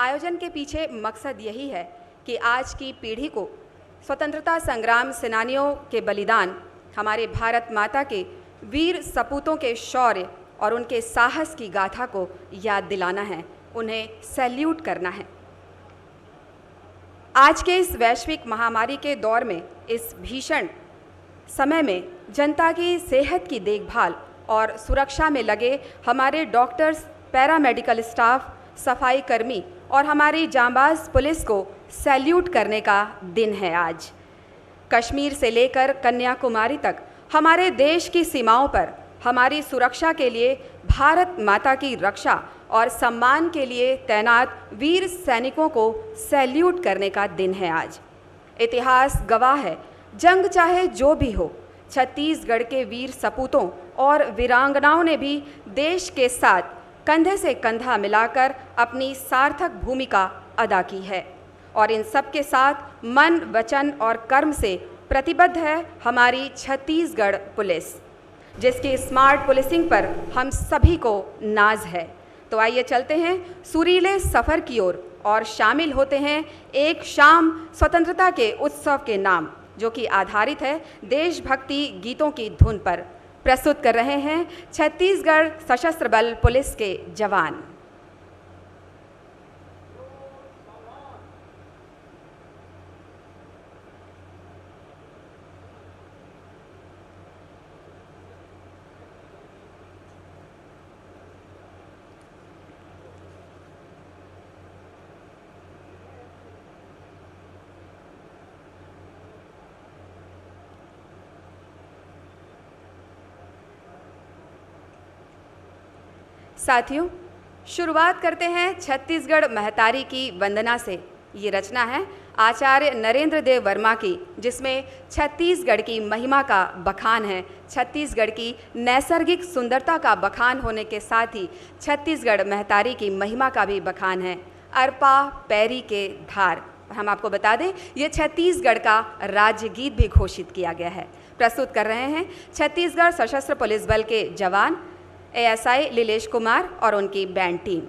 आयोजन के पीछे मकसद यही है कि आज की पीढ़ी को स्वतंत्रता संग्राम सेनानियों के बलिदान, हमारे भारत माता के वीर सपूतों के शौर्य और उनके साहस की गाथा को याद दिलाना है, उन्हें सैल्यूट करना है। आज के इस वैश्विक महामारी के दौर में, इस भीषण समय में जनता की सेहत की देखभाल और सुरक्षा में लगे हमारे डॉक्टर्स, पैरामेडिकल स्टाफ, सफाई कर्मी और हमारी जांबाज पुलिस को सैल्यूट करने का दिन है आज। कश्मीर से लेकर कन्याकुमारी तक हमारे देश की सीमाओं पर हमारी सुरक्षा के लिए भारत माता की रक्षा और सम्मान के लिए तैनात वीर सैनिकों को सैल्यूट करने का दिन है आज। इतिहास गवाह है, जंग चाहे जो भी हो, छत्तीसगढ़ के वीर सपूतों और वीरांगनाओं ने भी देश के साथ कंधे से कंधा मिलाकर अपनी सार्थक भूमिका अदा की है और इन सब के साथ मन, वचन और कर्म से प्रतिबद्ध है हमारी छत्तीसगढ़ पुलिस, जिसकी स्मार्ट पुलिसिंग पर हम सभी को नाज है। तो आइए चलते हैं सुरीले सफ़र की ओर और शामिल होते हैं एक शाम स्वतंत्रता के उत्सव के नाम, जो कि आधारित है देशभक्ति गीतों की धुन पर। प्रस्तुत कर रहे हैं छत्तीसगढ़ सशस्त्र बल पुलिस के जवान। साथियों, शुरुआत करते हैं छत्तीसगढ़ महतारी की वंदना से। ये रचना है आचार्य नरेंद्र देव वर्मा की, जिसमें छत्तीसगढ़ की महिमा का बखान है, छत्तीसगढ़ की नैसर्गिक सुंदरता का बखान होने के साथ ही छत्तीसगढ़ महतारी की महिमा का भी बखान है। अरपा पैरी के धार, हम आपको बता दें ये छत्तीसगढ़ का राज्य गीत भी घोषित किया गया है। प्रस्तुत कर रहे हैं छत्तीसगढ़ सशस्त्र पुलिस बल के जवान एएसआई लीलेश कुमार और उनकी बैंड टीम।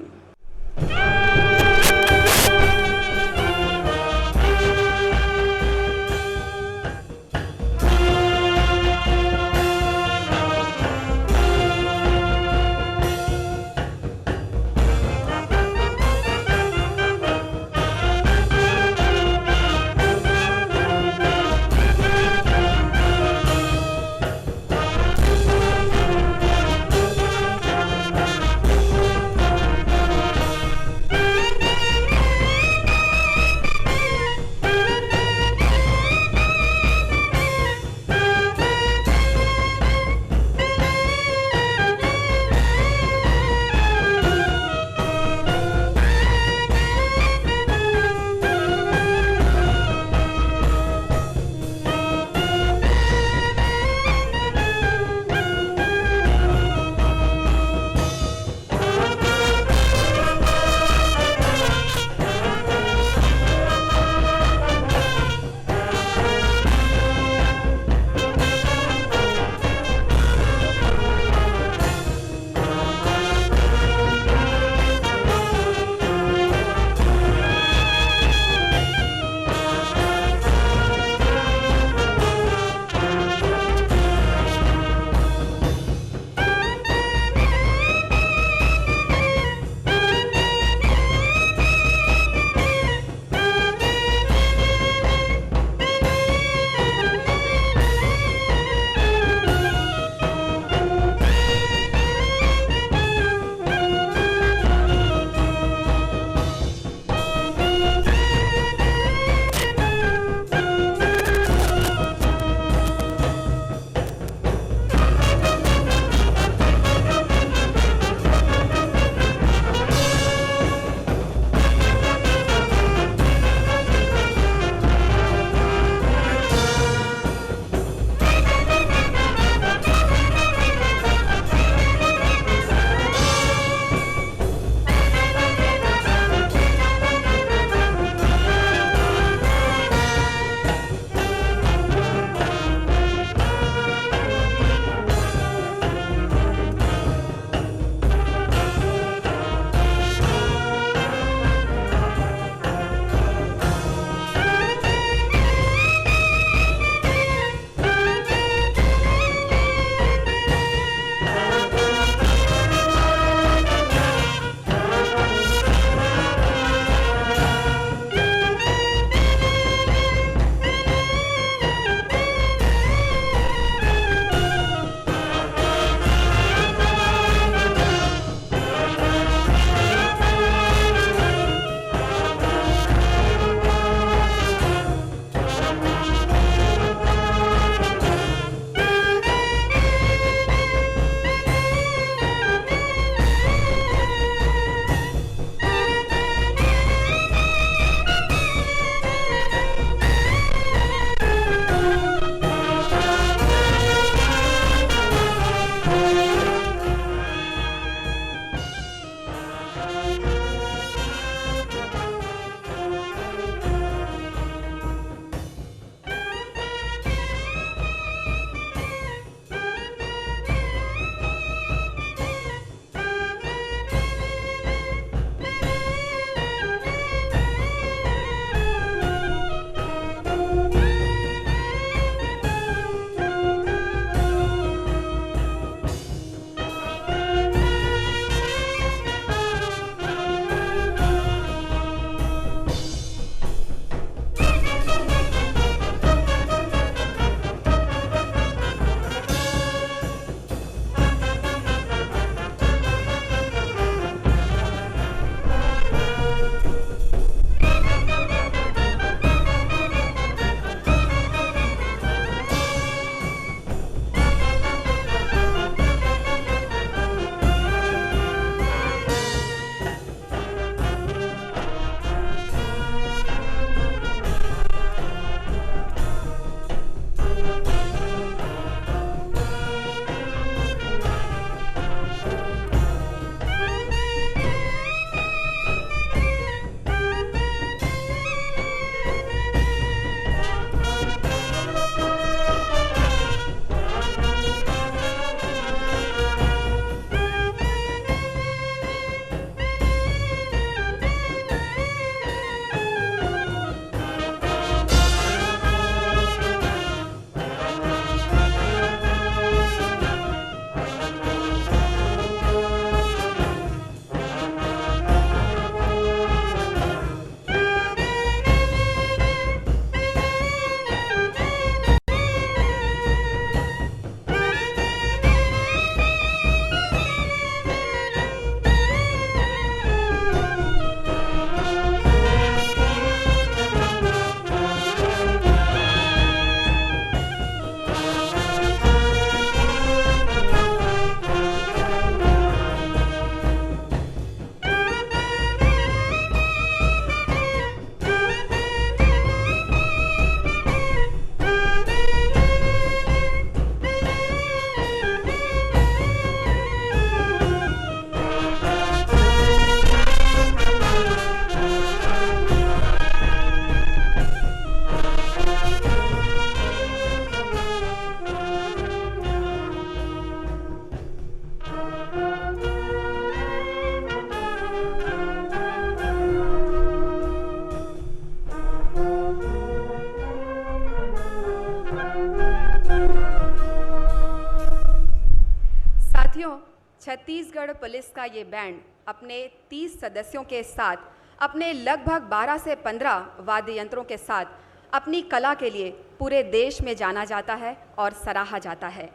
साथियों, छत्तीसगढ़ पुलिस का ये बैंड अपने 30 सदस्यों के साथ, अपने लगभग 12 से 15 वाद्य यंत्रों के साथ अपनी कला के लिए पूरे देश में जाना जाता है और सराहा जाता है।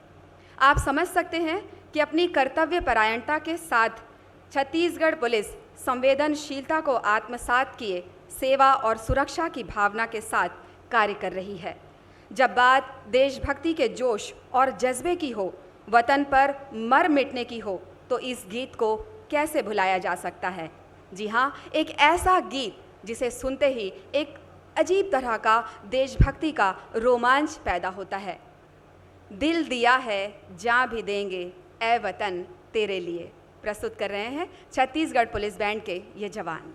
आप समझ सकते हैं कि अपनी कर्तव्य परायणता के साथ छत्तीसगढ़ पुलिस संवेदनशीलता को आत्मसात किए सेवा और सुरक्षा की भावना के साथ कार्य कर रही है। जब बात देशभक्ति के जोश और जज्बे की हो, वतन पर मर मिटने की हो, तो इस गीत को कैसे भुलाया जा सकता है। जी हाँ, एक ऐसा गीत जिसे सुनते ही एक अजीब तरह का देशभक्ति का रोमांच पैदा होता है। दिल दिया है जान भी देंगे ए वतन तेरे लिए। प्रस्तुत कर रहे हैं छत्तीसगढ़ पुलिस बैंड के ये जवान।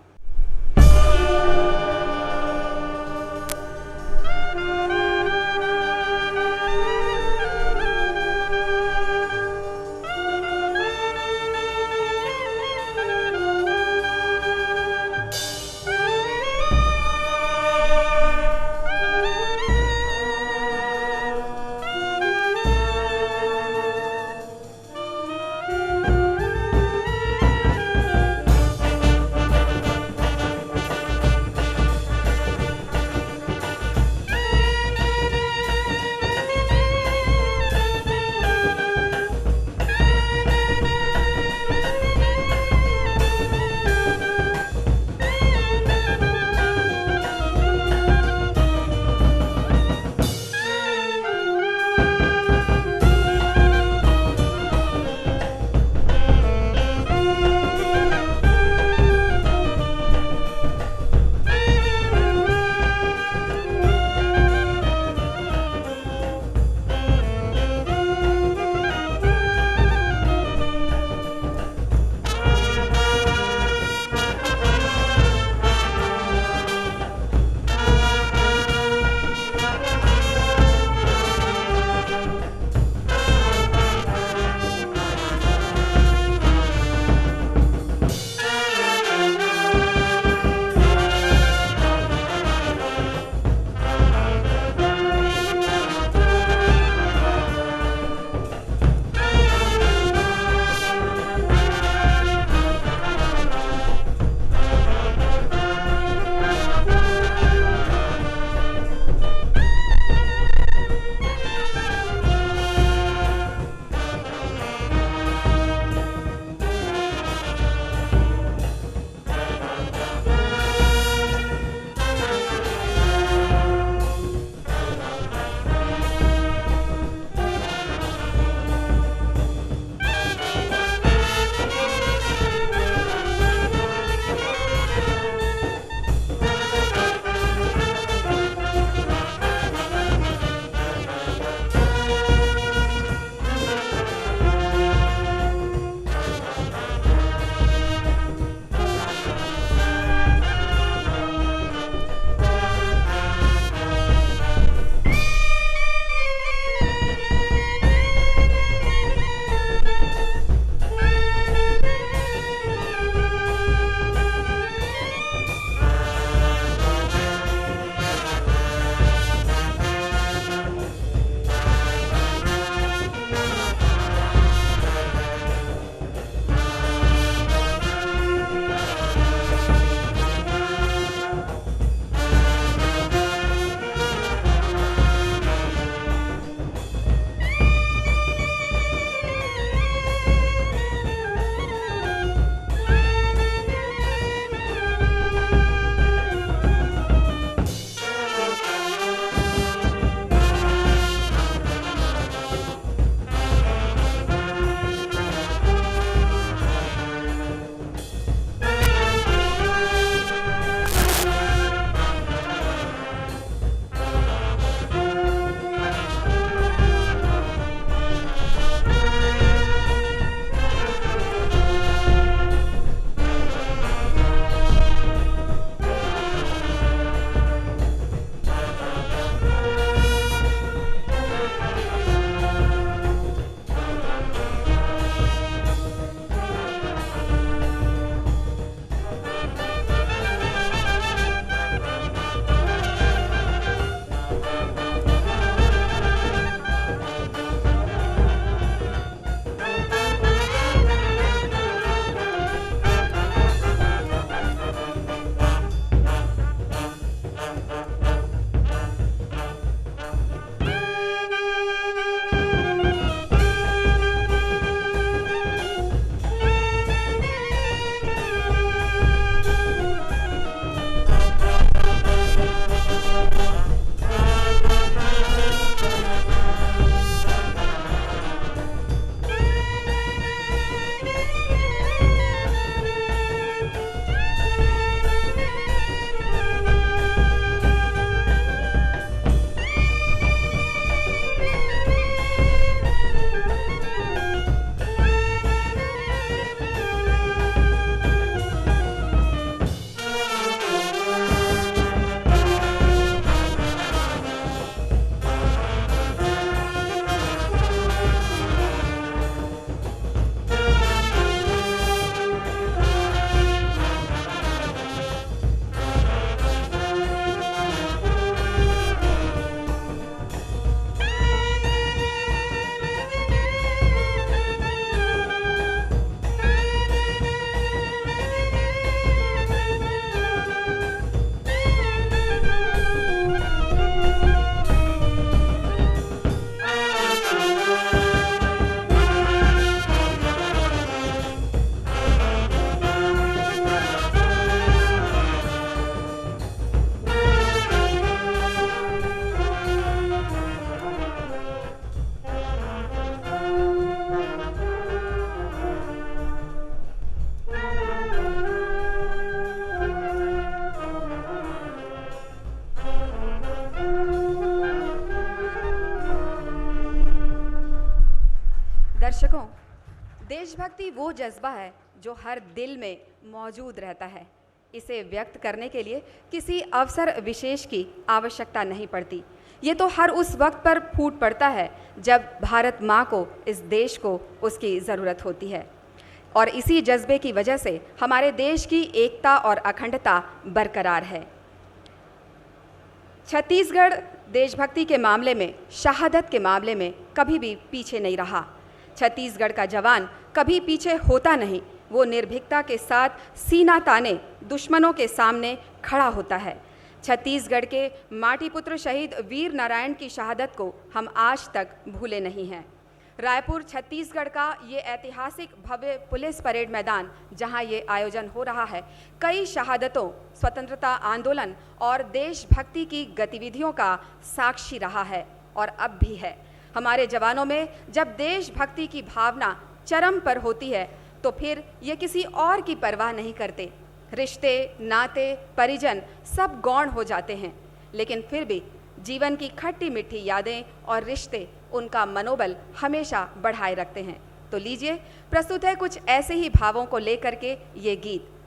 दर्शकों, देशभक्ति वो जज्बा है जो हर दिल में मौजूद रहता है। इसे व्यक्त करने के लिए किसी अवसर विशेष की आवश्यकता नहीं पड़ती। ये तो हर उस वक्त पर फूट पड़ता है जब भारत माँ को, इस देश को उसकी ज़रूरत होती है। और इसी जज्बे की वजह से हमारे देश की एकता और अखंडता बरकरार है। छत्तीसगढ़ देशभक्ति के मामले में, शहादत के मामले में कभी भी पीछे नहीं रहा। छत्तीसगढ़ का जवान कभी पीछे होता नहीं। वो निर्भीकता के साथ सीना ताने दुश्मनों के सामने खड़ा होता है। छत्तीसगढ़ के माटीपुत्र शहीद वीर नारायण की शहादत को हम आज तक भूले नहीं हैं। रायपुर छत्तीसगढ़ का ये ऐतिहासिक भव्य पुलिस परेड मैदान, जहां ये आयोजन हो रहा है, कई शहादतों, स्वतंत्रता आंदोलन और देशभक्ति की गतिविधियों का साक्षी रहा है और अब भी है। हमारे जवानों में जब देशभक्ति की भावना चरम पर होती है तो फिर ये किसी और की परवाह नहीं करते। रिश्ते, नाते, परिजन सब गौण हो जाते हैं, लेकिन फिर भी जीवन की खट्टी मीठी यादें और रिश्ते उनका मनोबल हमेशा बढ़ाए रखते हैं। तो लीजिए, प्रस्तुत है कुछ ऐसे ही भावों को लेकर के ये गीत।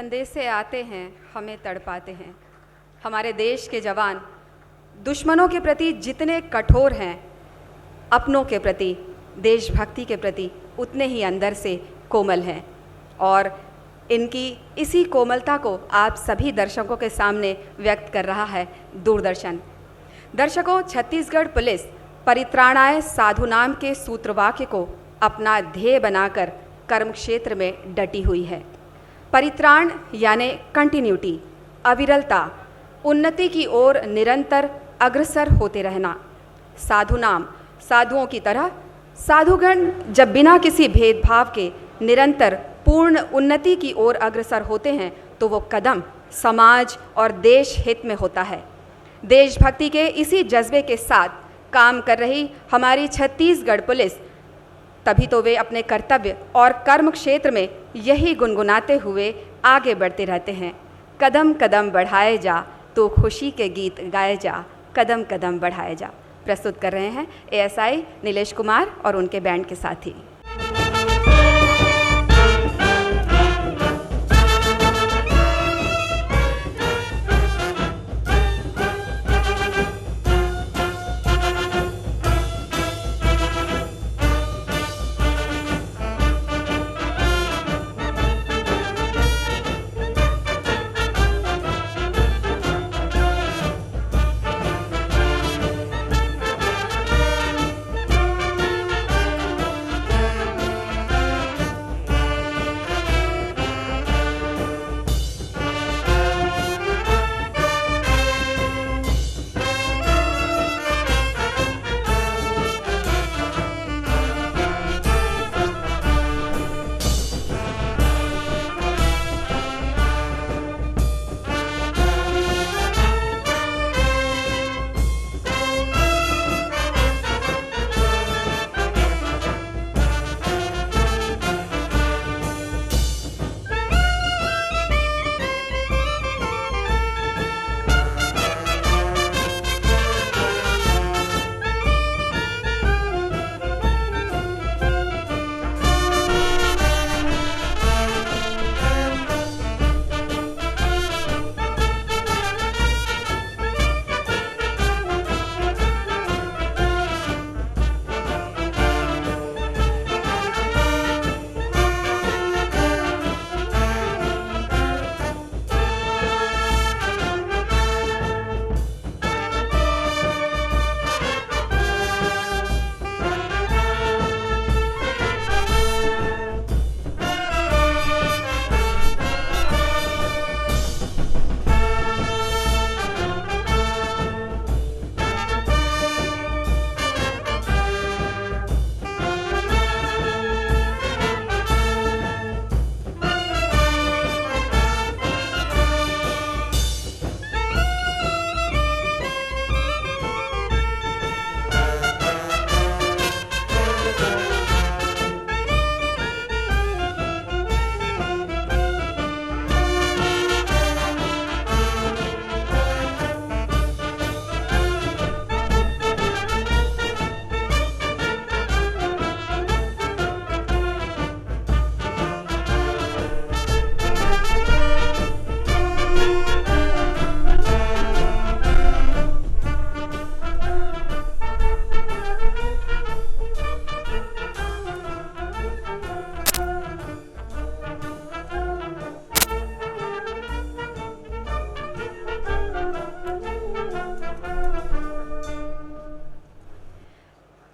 संदेशे आते हैं हमें तड़पाते हैं। हमारे देश के जवान दुश्मनों के प्रति जितने कठोर हैं, अपनों के प्रति, देशभक्ति के प्रति उतने ही अंदर से कोमल हैं। और इनकी इसी कोमलता को आप सभी दर्शकों के सामने व्यक्त कर रहा है दूरदर्शन। दर्शकों, छत्तीसगढ़ पुलिस परित्राणाय साधुनाम के सूत्रवाक्य को अपना ध्येय बनाकर कर्म क्षेत्र में डटी हुई है। परित्राण यानी कंटिन्यूटी, अविरलता, उन्नति की ओर निरंतर अग्रसर होते रहना। साधुनाम, साधुओं की तरह साधुगण जब बिना किसी भेदभाव के निरंतर पूर्ण उन्नति की ओर अग्रसर होते हैं तो वो कदम समाज और देश हित में होता है। देशभक्ति के इसी जज्बे के साथ काम कर रही हमारी छत्तीसगढ़ पुलिस, तभी तो वे अपने कर्तव्य और कर्म क्षेत्र में यही गुनगुनाते हुए आगे बढ़ते रहते हैं। कदम कदम बढ़ाए जा तो खुशी के गीत गाए जा, कदम कदम बढ़ाए जा। प्रस्तुत कर रहे हैं एएसआई नीलेश कुमार और उनके बैंड के साथी।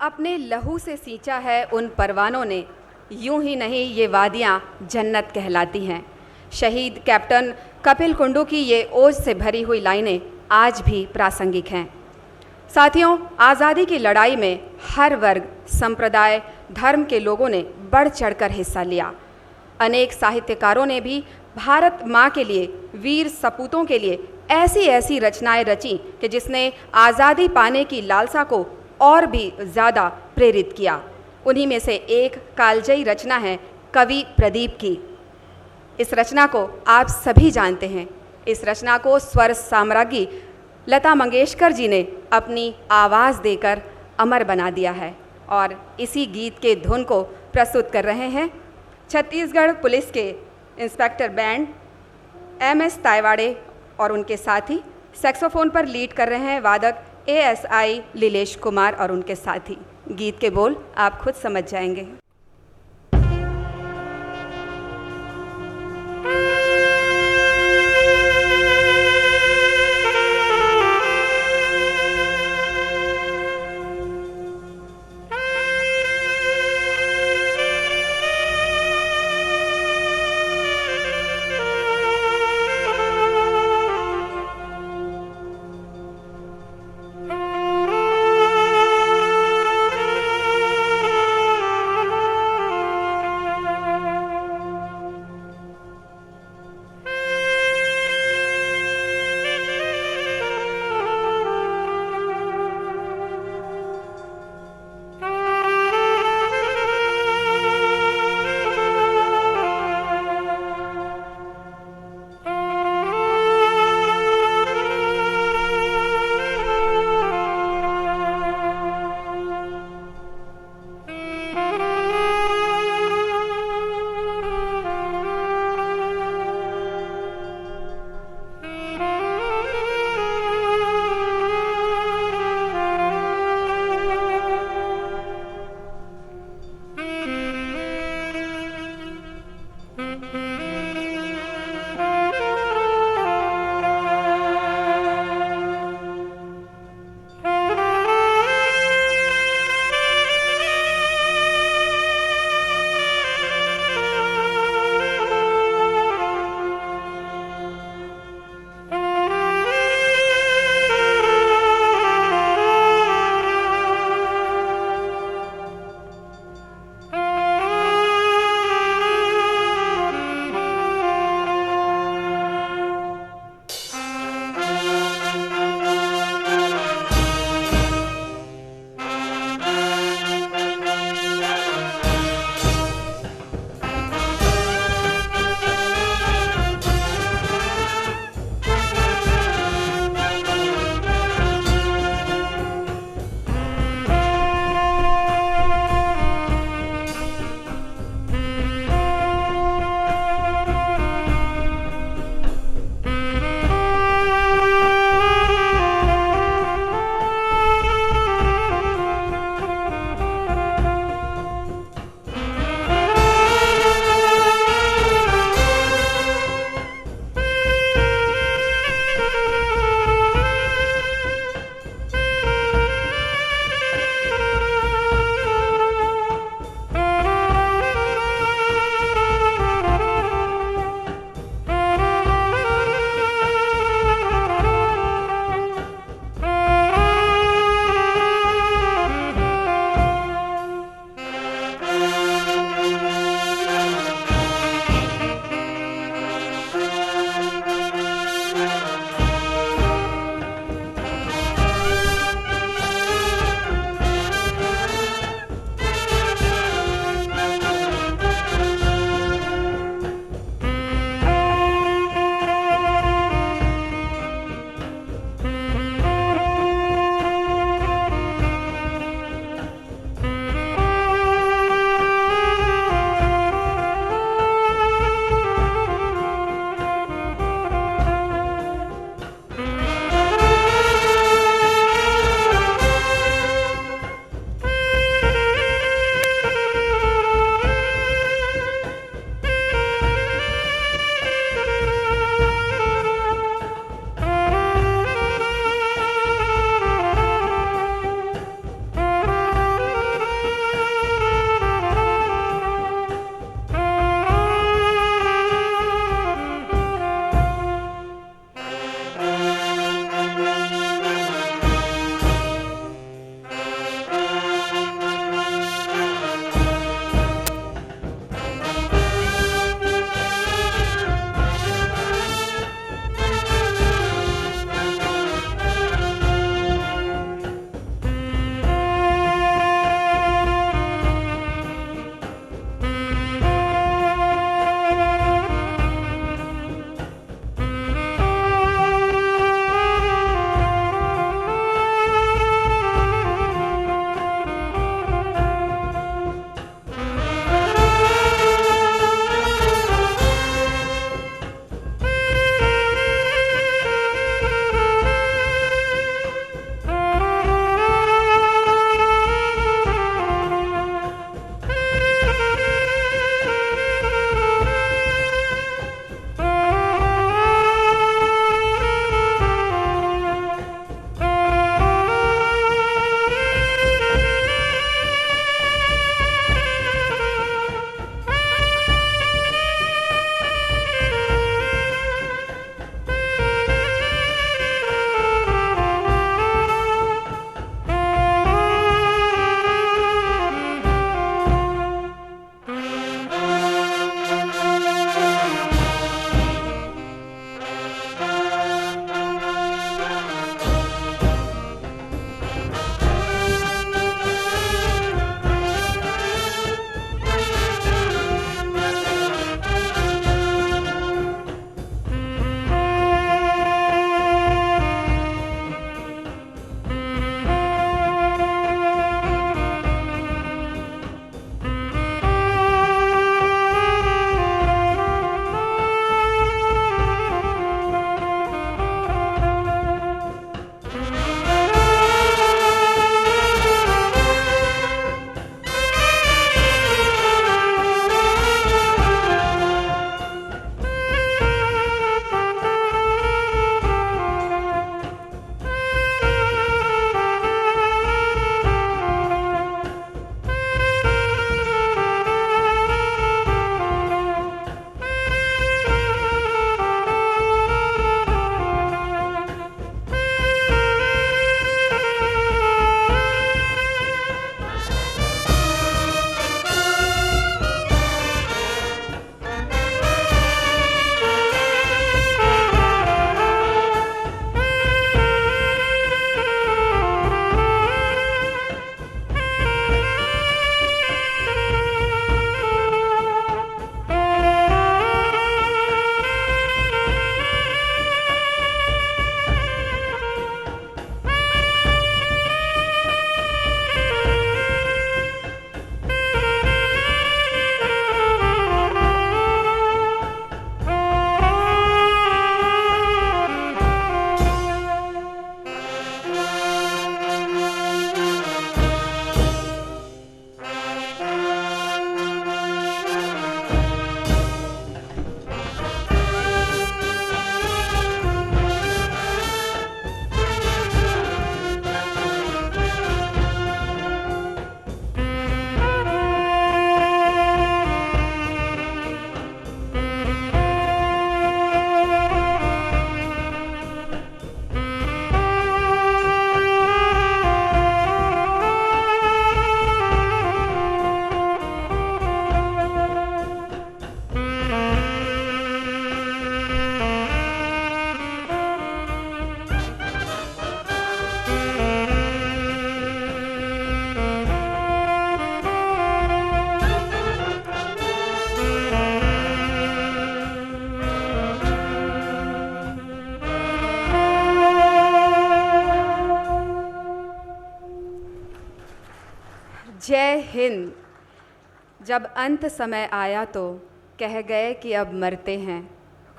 अपने लहू से सींचा है उन परवानों ने, यूं ही नहीं ये वादियां जन्नत कहलाती हैं। शहीद कैप्टन कपिल कुंडू की ये ओज से भरी हुई लाइनें आज भी प्रासंगिक हैं। साथियों, आज़ादी की लड़ाई में हर वर्ग, संप्रदाय, धर्म के लोगों ने बढ़ चढ़कर हिस्सा लिया। अनेक साहित्यकारों ने भी भारत माँ के लिए, वीर सपूतों के लिए ऐसी ऐसी रचनाएं रची कि जिसने आज़ादी पाने की लालसा को और भी ज़्यादा प्रेरित किया। उन्हीं में से एक कालजयी रचना है कवि प्रदीप की। इस रचना को आप सभी जानते हैं। इस रचना को स्वर साम्राज्ञी लता मंगेशकर जी ने अपनी आवाज़ देकर अमर बना दिया है और इसी गीत के धुन को प्रस्तुत कर रहे हैं छत्तीसगढ़ पुलिस के इंस्पेक्टर बैंड MS तायवाड़े और उनके साथी। सैक्सोफोन पर लीड कर रहे हैं वादक ASI लीलेश कुमार और उनके साथी। गीत के बोल आप खुद समझ जाएंगे। जय हिंद। जब अंत समय आया तो कह गए कि अब मरते हैं,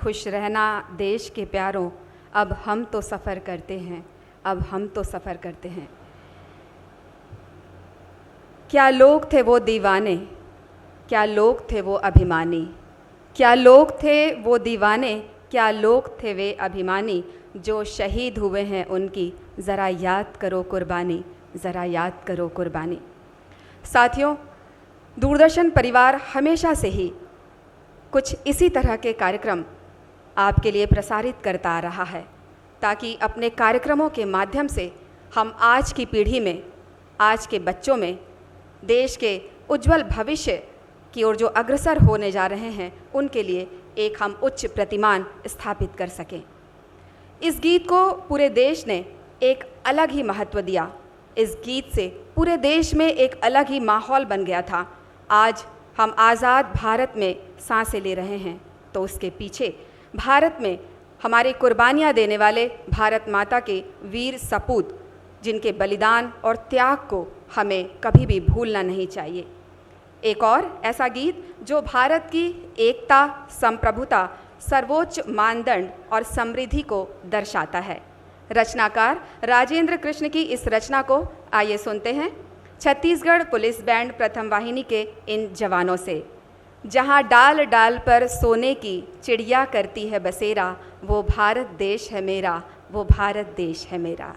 खुश रहना देश के प्यारों, अब हम तो सफ़र करते हैं, अब हम तो सफ़र करते हैं। क्या लोग थे वो दीवाने, क्या लोग थे वो अभिमानी, क्या लोग थे वो दीवाने, क्या लोग थे वे अभिमानी, जो शहीद हुए हैं उनकी ज़रा याद करो कुर्बानी, ज़रा याद करो कुर्बानी। साथियों, दूरदर्शन परिवार हमेशा से ही कुछ इसी तरह के कार्यक्रम आपके लिए प्रसारित करता आ रहा है, ताकि अपने कार्यक्रमों के माध्यम से हम आज की पीढ़ी में, आज के बच्चों में देश के उज्जवल भविष्य की ओर जो अग्रसर होने जा रहे हैं, उनके लिए एक हम उच्च प्रतिमान स्थापित कर सकें। इस गीत को पूरे देश ने एक अलग ही महत्व दिया। इस गीत से पूरे देश में एक अलग ही माहौल बन गया था। आज हम आज़ाद भारत में सांसें ले रहे हैं, तो उसके पीछे भारत में हमारी कुर्बानियाँ देने वाले भारत माता के वीर सपूत, जिनके बलिदान और त्याग को हमें कभी भी भूलना नहीं चाहिए। एक और ऐसा गीत जो भारत की एकता, संप्रभुता, सर्वोच्च मानदंड और समृद्धि को दर्शाता है। रचनाकार राजेंद्र कृष्ण की इस रचना को आइए सुनते हैं छत्तीसगढ़ पुलिस बैंड प्रथम वाहिनी के इन जवानों से। जहाँ डाल डाल पर सोने की चिड़िया करती है बसेरा, वो भारत देश है मेरा, वो भारत देश है मेरा।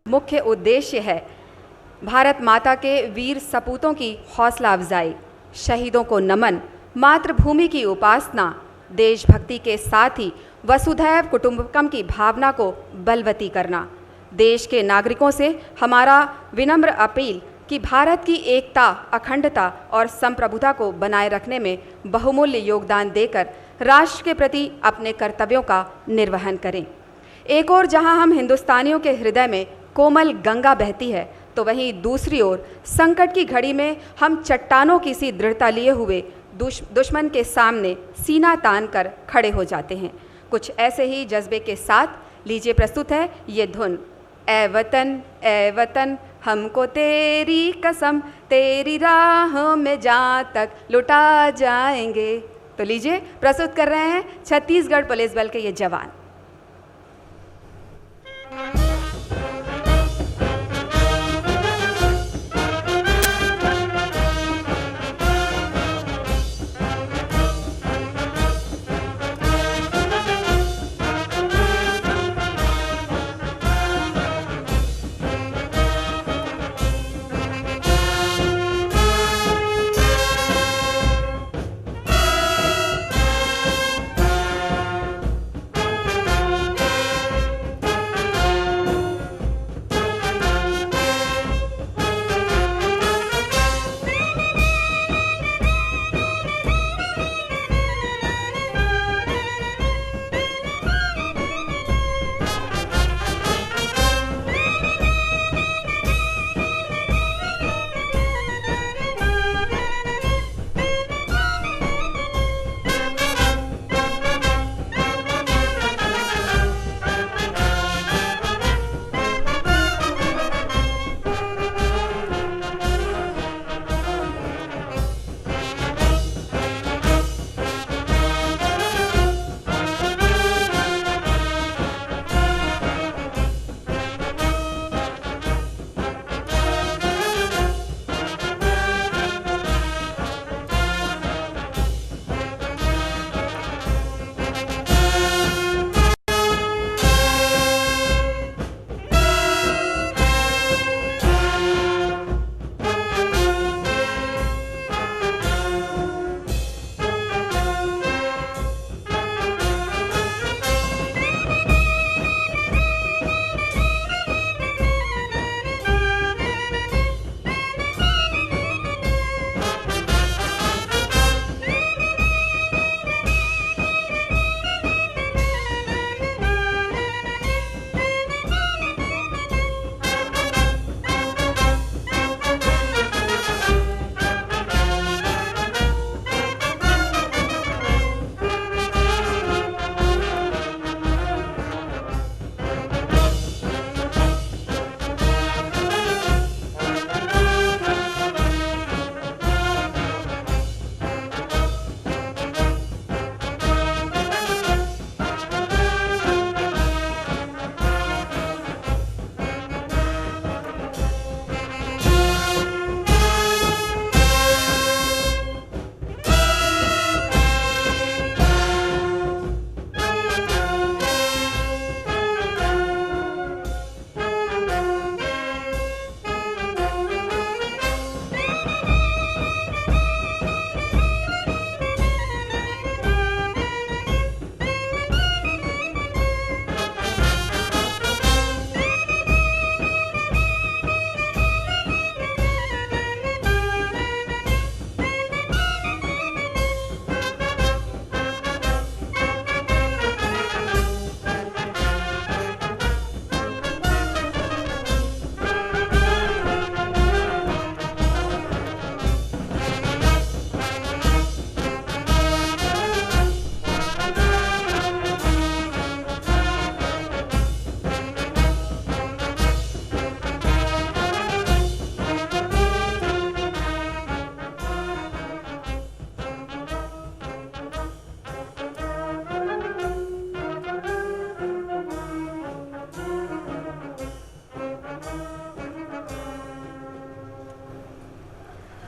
मुख्य उद्देश्य है भारत माता के वीर सपूतों की हौसला अफजाई, शहीदों को नमन, मातृभूमि की उपासना, देशभक्ति के साथ ही वसुधैव कुटुंबकम की भावना को बलवती करना। देश के नागरिकों से हमारा विनम्र अपील कि भारत की एकता, अखंडता और संप्रभुता को बनाए रखने में बहुमूल्य योगदान देकर राष्ट्र के प्रति अपने कर्तव्यों का निर्वहन करें। एक ओर जहां हम हिंदुस्तानियों के हृदय में कोमल गंगा बहती है, तो वहीं दूसरी ओर संकट की घड़ी में हम चट्टानों की सी दृढ़ता लिए हुए दुश्मन के सामने सीना तान कर खड़े हो जाते हैं। कुछ ऐसे ही जज्बे के साथ लीजिए प्रस्तुत है ये धुन, ए वतन हमको तेरी कसम, तेरी राह में जहाँ तक लुटा जाएंगे। तो लीजिए प्रस्तुत कर रहे हैं छत्तीसगढ़ पुलिस बल के ये जवान।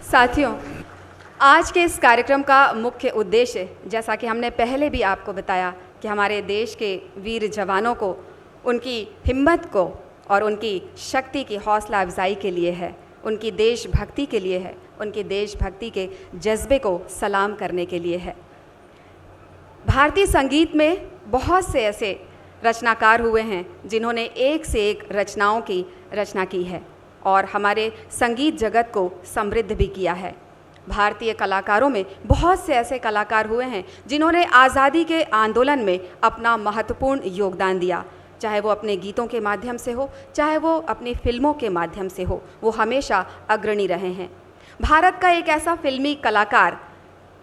साथियों, आज के इस कार्यक्रम का मुख्य उद्देश्य, जैसा कि हमने पहले भी आपको बताया, कि हमारे देश के वीर जवानों को, उनकी हिम्मत को और उनकी शक्ति की हौसला अफजाई के लिए है, उनकी देशभक्ति के लिए है, उनकी देशभक्ति के जज्बे को सलाम करने के लिए है। भारतीय संगीत में बहुत से ऐसे रचनाकार हुए हैं जिन्होंने एक से एक रचनाओं की रचना की है और हमारे संगीत जगत को समृद्ध भी किया है। भारतीय कलाकारों में बहुत से ऐसे कलाकार हुए हैं जिन्होंने आज़ादी के आंदोलन में अपना महत्वपूर्ण योगदान दिया, चाहे वो अपने गीतों के माध्यम से हो, चाहे वो अपनी फिल्मों के माध्यम से हो, वो हमेशा अग्रणी रहे हैं। भारत का एक ऐसा फिल्मी कलाकार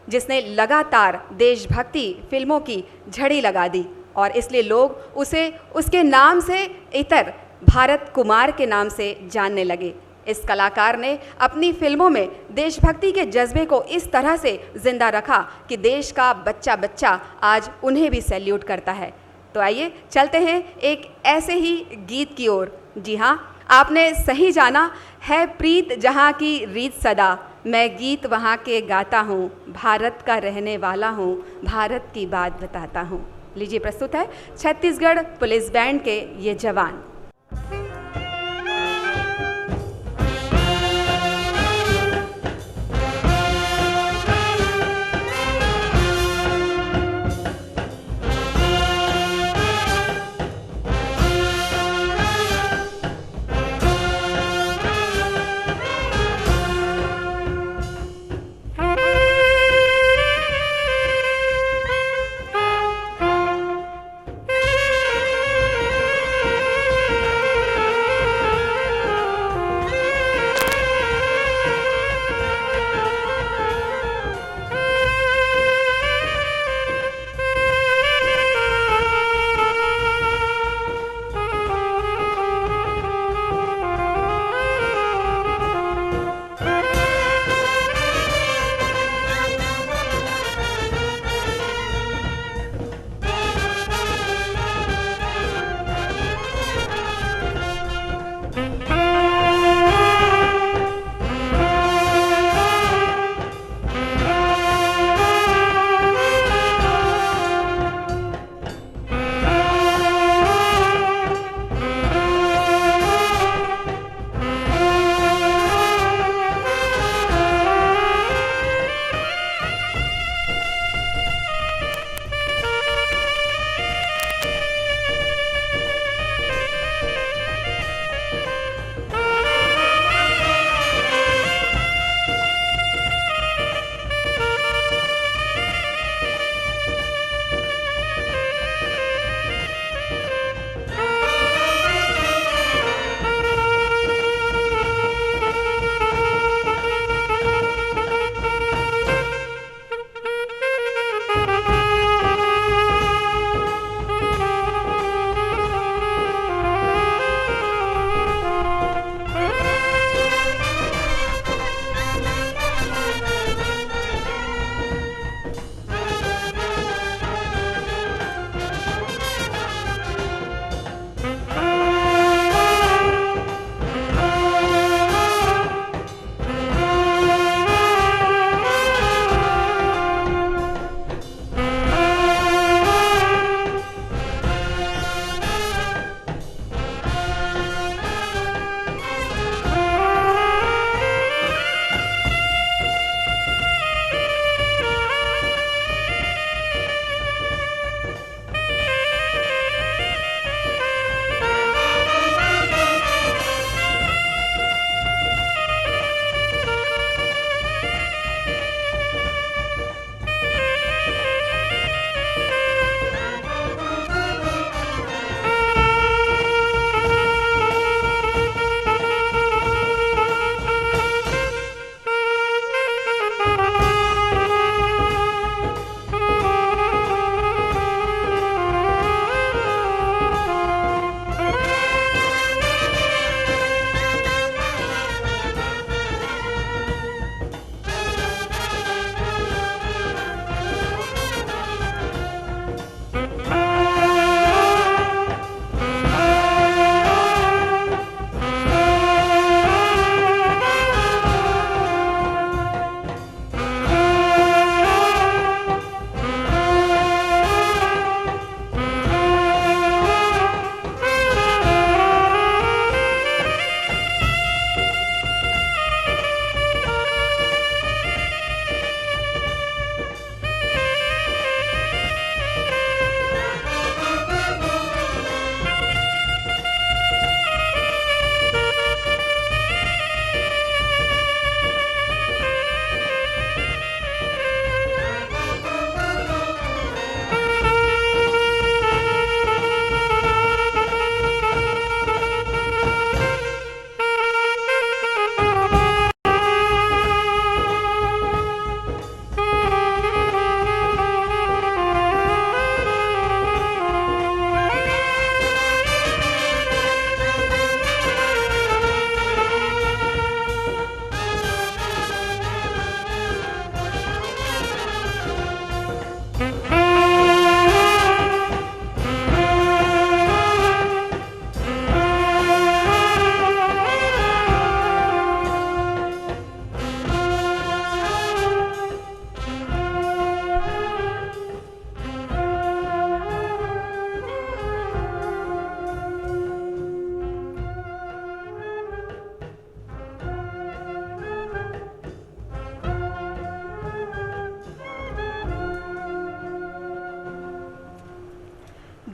जिसने लगातार देशभक्ति फिल्मों की झड़ी लगा दी और इसलिए लोग उसे उसके नाम से इतर भारत कुमार के नाम से जानने लगे। इस कलाकार ने अपनी फिल्मों में देशभक्ति के जज्बे को इस तरह से जिंदा रखा कि देश का बच्चा बच्चा आज उन्हें भी सैल्यूट करता है। तो आइए चलते हैं एक ऐसे ही गीत की ओर। जी हाँ, आपने सही जाना है, प्रीत जहाँ की रीत सदा, मैं गीत वहाँ के गाता हूँ, भारत का रहने वाला हूँ, भारत की बात बताता हूँ। लीजिए प्रस्तुत है छत्तीसगढ़ पुलिस बैंड के ये जवान।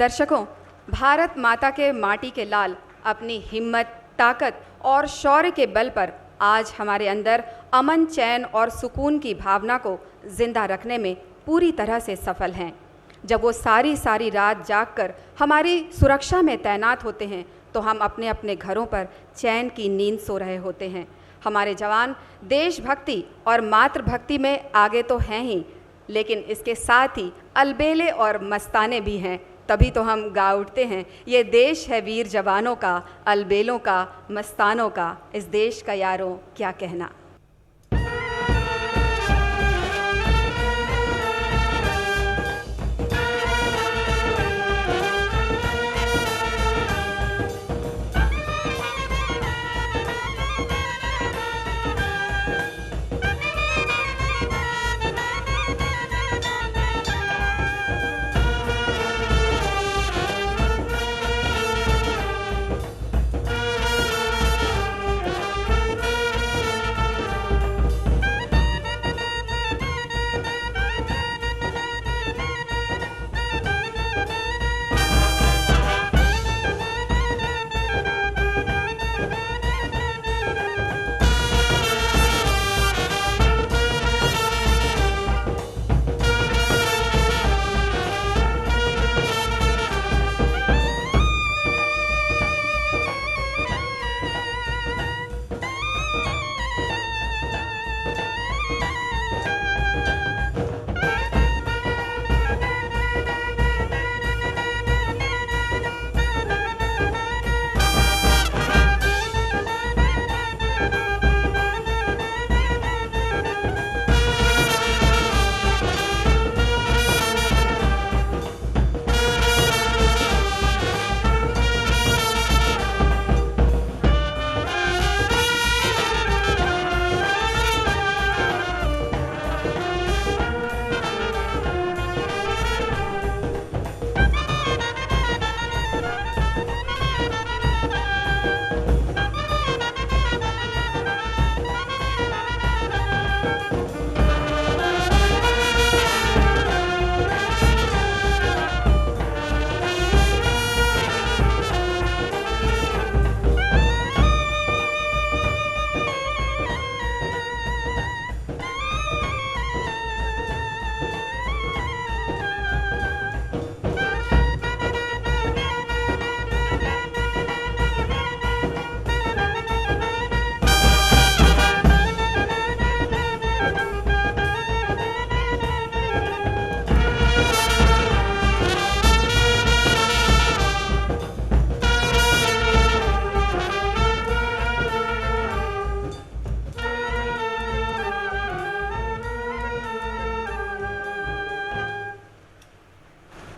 दर्शकों, भारत माता के माटी के लाल अपनी हिम्मत, ताकत और शौर्य के बल पर आज हमारे अंदर अमन, चैन और सुकून की भावना को जिंदा रखने में पूरी तरह से सफल हैं। जब वो सारी सारी रात जागकर हमारी सुरक्षा में तैनात होते हैं तो हम अपने अपने घरों पर चैन की नींद सो रहे होते हैं। हमारे जवान देशभक्ति और मातृभक्ति में आगे तो हैं ही, लेकिन इसके साथ ही अलबेले और मस्ताने भी हैं। तभी तो हम गा उठते हैं, ये देश है वीर जवानों का, अलबेलों का, मस्तानों का, इस देश का यारों क्या कहना।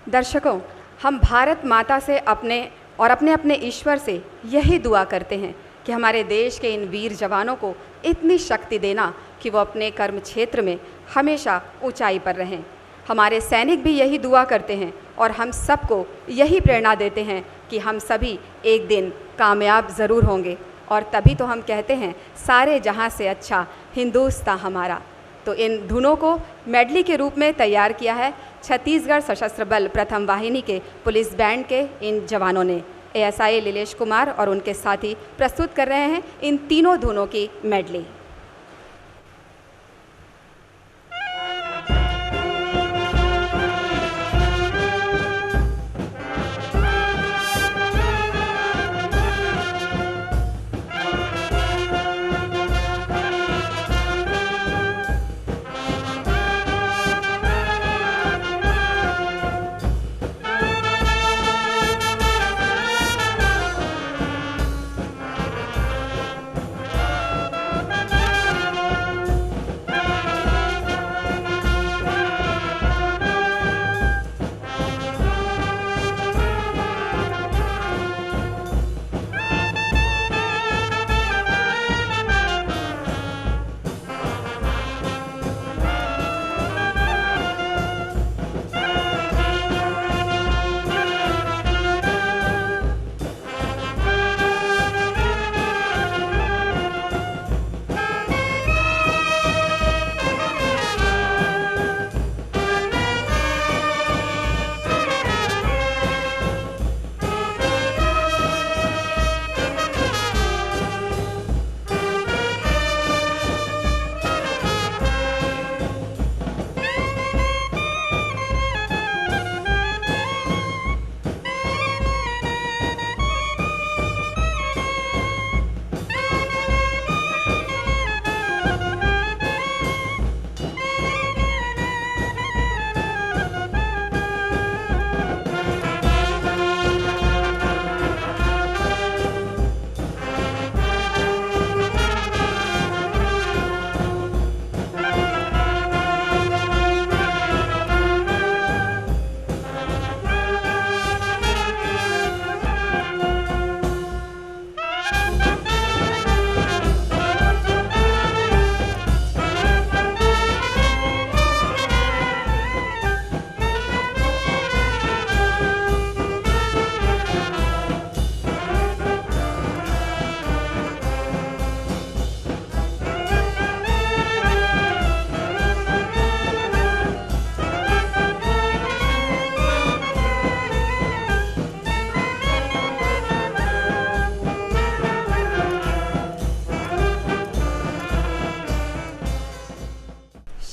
दर्शकों, हम भारत माता से अपने अपने ईश्वर से यही दुआ करते हैं कि हमारे देश के इन वीर जवानों को इतनी शक्ति देना कि वो अपने कर्म क्षेत्र में हमेशा ऊंचाई पर रहें। हमारे सैनिक भी यही दुआ करते हैं और हम सबको यही प्रेरणा देते हैं कि हम सभी एक दिन कामयाब ज़रूर होंगे। और तभी तो हम कहते हैं, सारे जहां से अच्छा हिंदुस्तान हमारा। तो इन धुनों को मेडली के रूप में तैयार किया है छत्तीसगढ़ सशस्त्र बल प्रथम वाहिनी के पुलिस बैंड के इन जवानों ने। एएसआई लीलेश कुमार और उनके साथी प्रस्तुत कर रहे हैं इन तीनों धुनों की मेडली।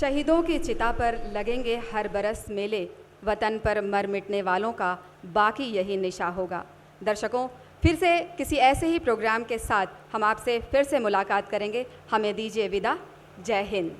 शहीदों की चिता पर लगेंगे हर बरस मेले, वतन पर मर मिटने वालों का बाकी यही निशा होगा। दर्शकों, फिर से किसी ऐसे ही प्रोग्राम के साथ हम आपसे फिर से मुलाकात करेंगे। हमें दीजिए विदा। जय हिंद।